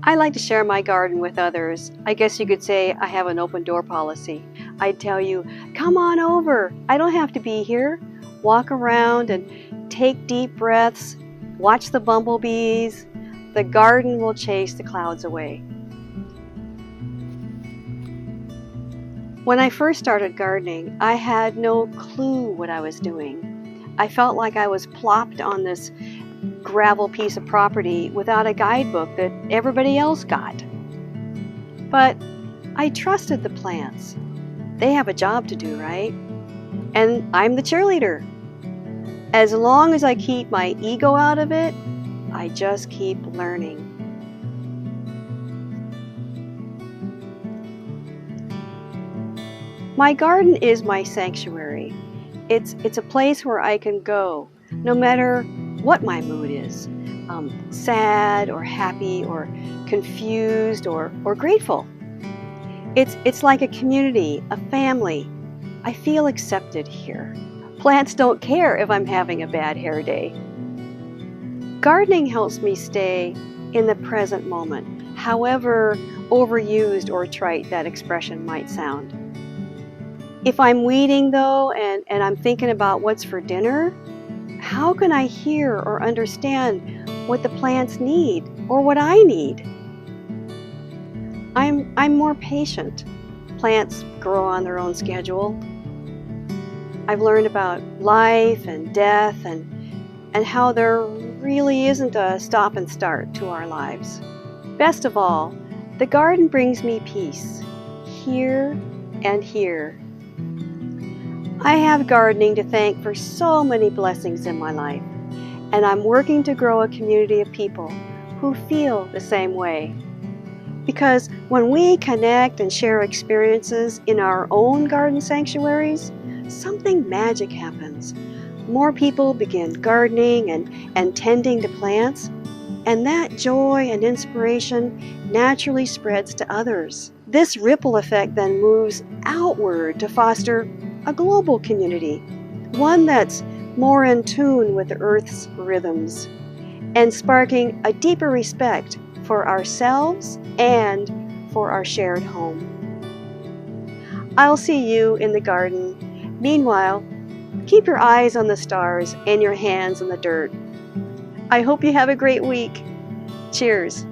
I like to share my garden with others. I guess you could say I have an open door policy. I'd tell you, come on over. I don't have to be here. Walk around and take deep breaths. Watch the bumblebees. The garden will chase the clouds away. When I first started gardening, I had no clue what I was doing. I felt like I was plopped on this gravel piece of property without a guidebook that everybody else got. But I trusted the plants. They have a job to do, right? And I'm the cheerleader. As long as I keep my ego out of it, I just keep learning. My garden is my sanctuary. It's a place where I can go, no matter what my mood is, sad or happy or confused or grateful. It's like a community, a family. I feel accepted here. Plants don't care if I'm having a bad hair day. Gardening helps me stay in the present moment, however overused or trite that expression might sound. If I'm weeding though, and I'm thinking about what's for dinner, how can I hear or understand what the plants need or what I need? I'm more patient. Plants grow on their own schedule. I've learned about life and death and how there really isn't a stop and start to our lives. Best of all, the garden brings me peace, here and here. I have gardening to thank for so many blessings in my life, and I'm working to grow a community of people who feel the same way. Because when we connect and share experiences in our own garden sanctuaries, something magic happens. More people begin gardening and tending to plants, and that joy and inspiration naturally spreads to others. This ripple effect then moves outward to foster a global community, one that's more in tune with the Earth's rhythms, and sparking a deeper respect for ourselves and for our shared home. I'll see you in the garden. Meanwhile, keep your eyes on the stars and your hands on the dirt. I hope you have a great week. Cheers.